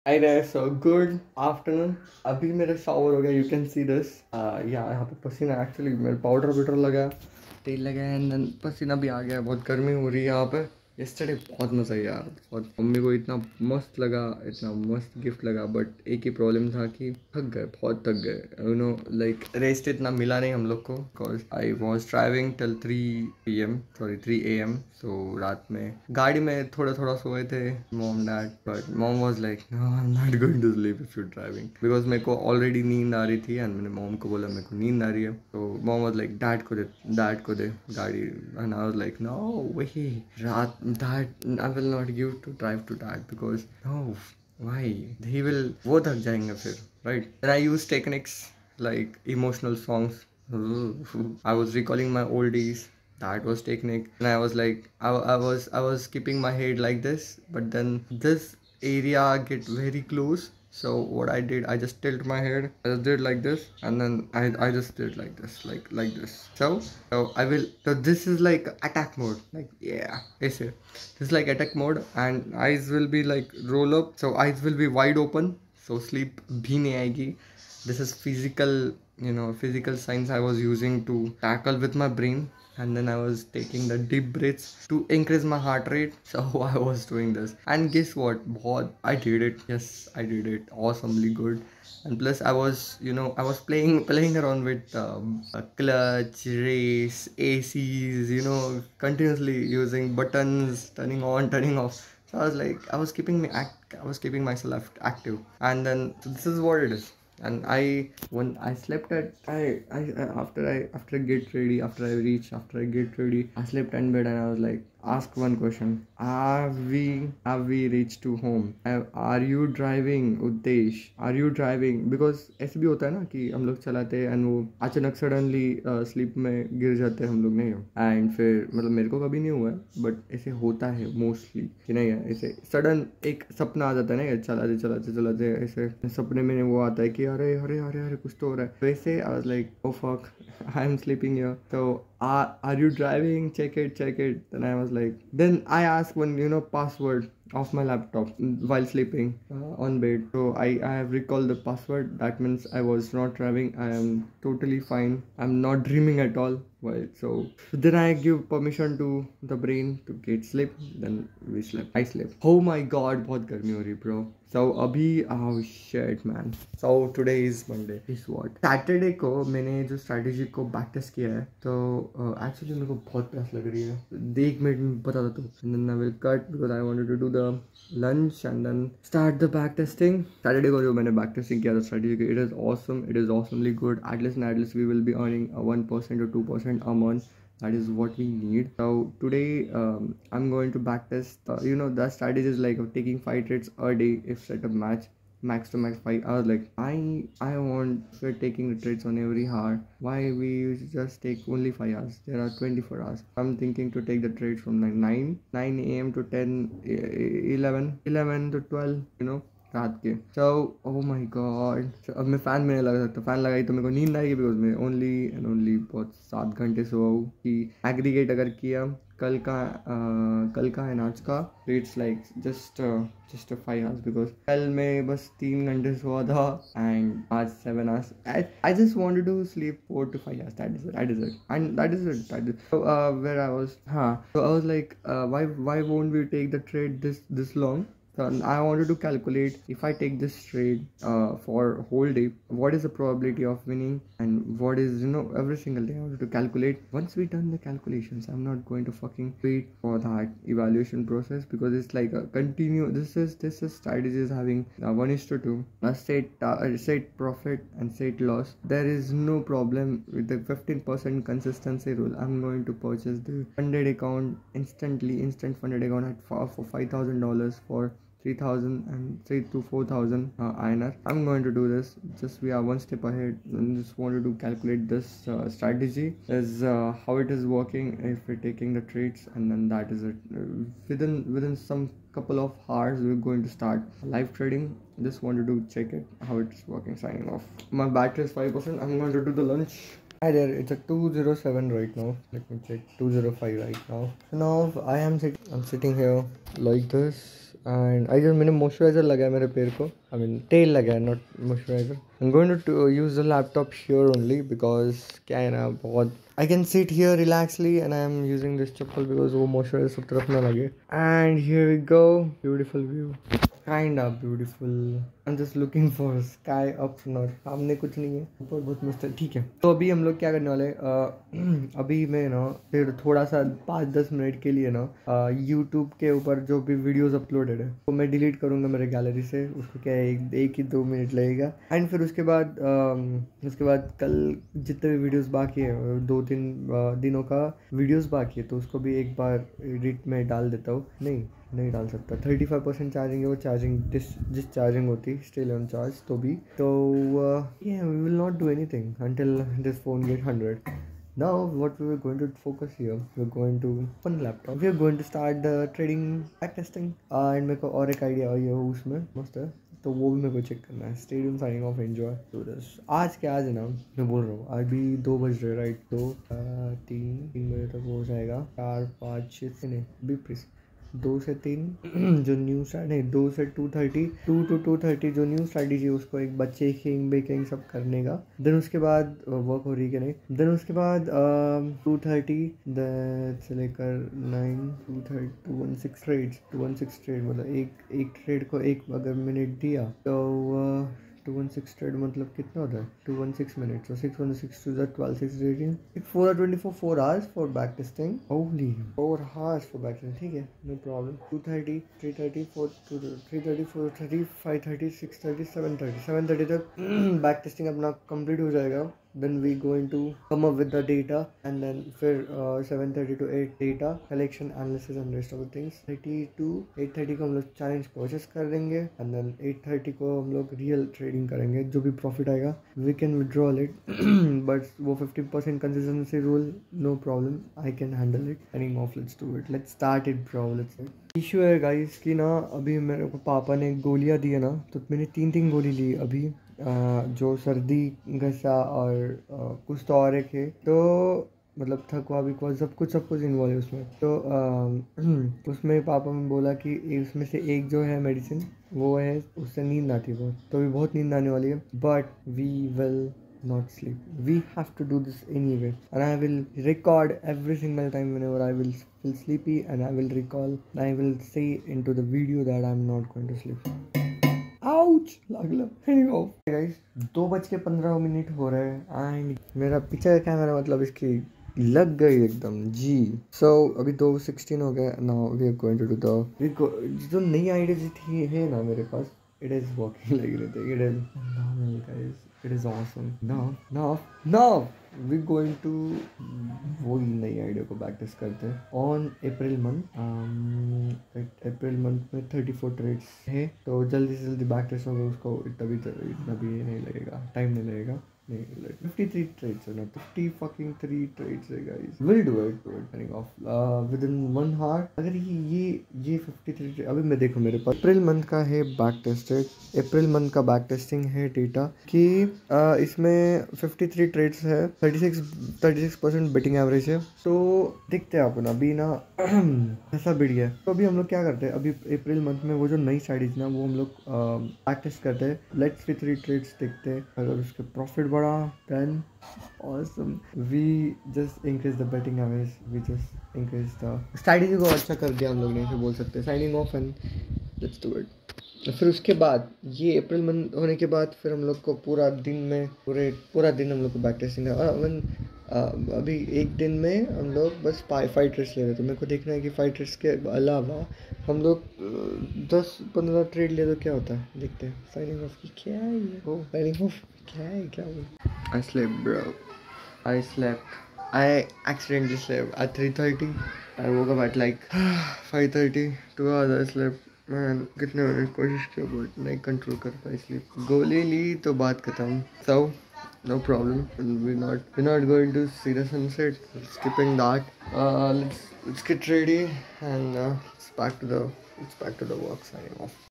Hi there, so good afternoon. अभी मेरा shower हो गया. You can see this. Yeah, यहाँ पे पसीना actually मेरा powder वाउडर लगा, तेल लगा है and then पसीना भी आ गया. बहुत गर्मी हो रही है यहाँ पे. Yesterday बहुत मज़ा आया यार. बहुत मम्मी को इतना मस्त लगा, इतना मस्त गिफ्ट लगा. बट एक ही प्रॉब्लम था कि थक गए, बहुत थक गए. लाइक रेस्ट इतना मिला नहीं हम लोग को. Because I was driving till 3 PM, sorry 3 AM. तो रात में गाड़ी में थोड़ा थोड़ा सोए थे mom dad. But mom was like no, I am not going to sleep if you driving, because मेरे को ऑलरेडी नींद आ रही थी एंड मैंने मॉम को बोला मेरे को नींद आ रही है. तो मॉम वाज लाइक डैड को दे गाड़ी. And I was like no वही रात dad, I will not give to drive to dad because no why he will, वो थक जाएंगे फिर, right? Then I use techniques like emotional songs. I was recalling my old days. That was technique. And I was like, I was keeping my head like this, but then this area get very close. So what I did, I just tilt my head. I just did like this, and then I just did like this, like this. So I will. So this is like attack mode. Like yeah, it's it. This is like attack mode, and eyes will be like roll up. So eyes will be wide open. So sleep bhi nahi aayegi. This is physical science I was using to tackle with my brain. And then I was taking the deep breaths to increase my heart rate. So I was doing this, and guess what, boy, I did it. Yes, I did it awesomely good. And plus I was, I was playing around with a clutch, race, ACs, continuously using buttons, turning on, turning off. So I was like, I was keeping myself active. And then so this is what it is. And when I slept at after I get ready, after I get ready, I slept in bed and I was like, ask one question: have we reached to home? Are you driving, Uddesh? Are you driving? Because ऐसे भी होता है ना कि हम लोग चलाते हैं एंड वो अचानक सडनली स्लीप में गिर जाते हैं हम लोग, नहीं हो. एंड फिर मतलब मेरे को कभी नहीं हुआ है बट ऐसे होता है मोस्टली कि नहीं है. ऐसे सडन एक सपना आ जाता है ना, चलाते चलाते चलाते ऐसे सपने में वो आता है कि अरे अरे अरे अरे कुछ तो हो रहा है. वैसे आई was like oh fuck, I am sleeping here. तो are you driving, check it. Then I was like, then I asked one password of my laptop while sleeping on bed. So I have recalled the password. That means I was not driving, I am totally fine, I'm not dreaming at all. Well, so then I give permission to the brain to get sleep. Then we slept, I slept. Oh my god, बहुत गर्मी हो रही bro. So अभी oh shit man. So today is Monday. Is what? Saturday को मैंने जो strategy को back test किया है. तो एक्चुअली मेरे को बहुत प्यास लग रही है. देख मिनट में बता दो. And then I will cut because I wanted to do the lunch and then start the back testing. Saturday को जो मैंने बैक टेस्टिंग किया था strategy, it is awesome, it is awesomely good. At least we will be earning 1% or 2% a month. That is what we need. So today I'm going to backtest the strategies like taking 5 trades a day if set a match max to max 5 hours. Like I want, we're taking the trades on every hour, why we just take only 5 hours? There are 24 hours. I'm thinking to take the trades from like 9 a.m. to 10 11 to 12, रात के. सो ओ माई God. अब मैं fan में नहीं लगा सकता. Fan लगाई तो मेरे को नींद आएगी बिकॉज मैं ओनली एंड ओनली बहुत 7 घंटे सोआ हूँ. कि एग्रीगेट अगर किया कल का है आज का, it's like just 5 hours because कल मैं बस 3 घंटे सोआ था एंड आज 7 hours. I just wanted to sleep 4 to 5 hours. That is it. And that is it. So where I was, so I was like, why won't we take the trade this long? So I wanted to calculate, if I take this trade for whole day, what is the probability of winning, and what is every single day I wanted to calculate. Once we done the calculations, I'm not going to fucking wait for that evaluation process because it's like a continue. This is strategy is having 1:2, a set profit and set loss. There is no problem with the 15% consistency rule. I'm going to purchase the funded account instant funded account at for $5,000 for 3,000 and 3 to 4,000 INR. I'm going to do this. Just we are one step ahead and just wanted to calculate this strategy is how it is working if we're taking the trades, and then that is it. Within some couple of hours we're going to start live trading. Just wanted to check it how it's working. Signing off. My battery is 5%. I'm going to do the lunch. Hi there, it's a 207 right now. Let me check. 205 right now. So now I'm sitting here like this, and I just मैंने moisturiser लगाया मेरे पैर को, I mean तेल लगाया, not moisturiser. I am going to use the laptop here only because क्या है ना, बहुत I can sit here relaxly and I am using this चप्पल बिकॉज वो मॉइस्चराइजर सब तरफ ना लगे। And here we go, beautiful view, kind of beautiful. I am just looking for sky up not, सामने कुछ नहीं है, ऊपर बहुत मस्त है। ठीक है, तो अभी हम लोग क्या करने वाले अभी मैं ना फिर थोड़ा सा 5-10 मिनट के लिए ना यूट्यूब के ऊपर जो भी वीडियोस अपलोडेड है वो मैं डिलीट करूँगा मेरे गैलरी से। उसको क्या है, एक ही 2 मिनट लगेगा। एंड फिर उसके बाद कल जितने भी वीडियोस बाकी है, 2-3 दिनों का वीडियोस बाकी है, तो उसको भी एक बार एडिट में डाल देता हूँ। नहीं डाल सकता, 35% चार्जिंग है वो, चार्जिंग जिस चार्जिंग होती स्टिल ऑन चार्ज तो भी। तो we will not do anything until this phone get 100. Now what we are going to focus here, we are going to open laptop, we are going to start the trading back testing and मेरे को और एक idea I है उसमें मस्त है, तो वो भी मेरे को चेक करना है। Stadium signing off, enjoy to this. आज है ना, मैं बोल रहा हूँ अभी 2 बज रहे राइट, 3 बजे तक हो जाएगा, 4-5-6 नहीं अभी 2 से 3 जो न्यू स्टार्ट नहीं, 2 से 2:30, 2 to 2:30 जो न्यू स्ट्रैटेजी उसको एक बच्चे चेकिंग बेकिंग सब करने का। देन उसके बाद वर्क हो रही है कि नहीं, देन उसके बाद 2:30 से लेकर 9, 2:30 216 ट्रेड्स, 216 ट्रेड मतलब एक ट्रेड को एक अगर मिनट दिया तो 216 ट्रेड मतलब कितना होता है, 216 minute, so 616 to the 12 6 4 hours for back testing, holy 4 hours for back testing। ठीक है, no problem। 2:30 3:30 4 3:30 4:30 5:30 6:30 7:30 तक बैक टेस्टिंग अपना कंप्लीट हो जाएगा। then we going to come up with the data and then फिर 7:30 to 8 data collection analysis and rest of the things। 30 to 8:30 को हम लोग चैलेंज परचेस कर देंगे and then 8:30 को हम लोग रियल ट्रेडिंग करेंगे। जो भी प्रॉफिट आएगा we can withdraw it but वो 50% consistency rule, no problem, I can handle it। Signing off, let's do it, let's start it bro, let's। Issue है गाइस कि ना अभी मेरे को पापा ने गोलियां दी है ना, तो मैंने 3 गोली ली अभी, जो सर्दी घसा और कुछ तो और एक है, तो मतलब थकवा बिकवा सब कुछ इन्वॉल्व है उसमें। तो उसमें पापा ने बोला कि उसमें से एक जो है मेडिसिन वो है, उससे नींद आती है बहुत, तो अभी बहुत नींद आने वाली है, but we will not sleep, we have to do this anyway and I will record every single time whenever I will feel sleepy and I will recall and I will say into the video that I'm not going to sleep। Ouch! लागला। Guys, 2:15 हो रहे हैं and मेरा पीछे का camera मतलब इसकी लग गई एकदम जी। सो अभी 2:16 हो गए। Now we are going to do the जो नई आइडिया थी है ना मेरे पास, it is working like anything, it is phenomenal guys, it is awesome। now we're going to वही नई आइडिया को बैक टेस्ट करते हैं on April month. April month में 34 ट्रेड्स है, तो जल्दी से जल्दी बैक टेस्ट होगा उसको, इतना भी नहीं लगेगा, टाइम नहीं लगेगा। 53 trades है ना, 53 trades है guys, we'll do it turning off within 1 hour। अगर ये 53 अभी मैं देखो मेरे पास अप्रैल मंथ का है बैक टेस्टेड, अप्रैल मंथ का बैक टेस्टिंग है डेटा कि इसमें 53 ट्रेड्स है, 36% बेटिंग एवरेज है। तो देखते हैं अपन अभी ना ऐसा बढ़िया है। तो अभी हम लोग क्या करते हैं, अभी अप्रैल मंथ में वो जो नई स्ट्रैटेजी ना वो हम लोग बैक टेस्ट करते हैं, लेट्स 53 ट्रेड्स देखते हैं, अगर उसके प्रॉफिट बढ़ा then awesome, we just increase the betting average, we just increase the strategy को अच्छा कर दिया हम लोग ने, ऐसे बोल सकते हैं। Signing off and let's do it. फिर उसके बाद ये अप्रैल मंथ होने के बाद फिर हम लोग को पूरा दिन हम लोग को बैक टेस्टिंग है। अभी एक दिन में हम लोग बस 5 ट्रेड्स ले रहे, तो मेरे को देखना है कि 5 ट्रेड्स के अलावा हम लोग 10-15 ट्रेड ले तो क्या होता है, देखते हैं। साइनिंग ऑफ की क्या है ये, ओ साइनिंग ऑफ क्या है I slept bro, I accidentally slept at 3:30, I woke up at like 5:30, 2 hours I slept man। कितने मैंने कोशिश की बट नहीं कंट्रोल कर पाई स्लीप, गोली ली तो बात खत्म। So no problem, we're not going to see the sunset, skipping that। Let's get ready and it's back to the work। Signing off।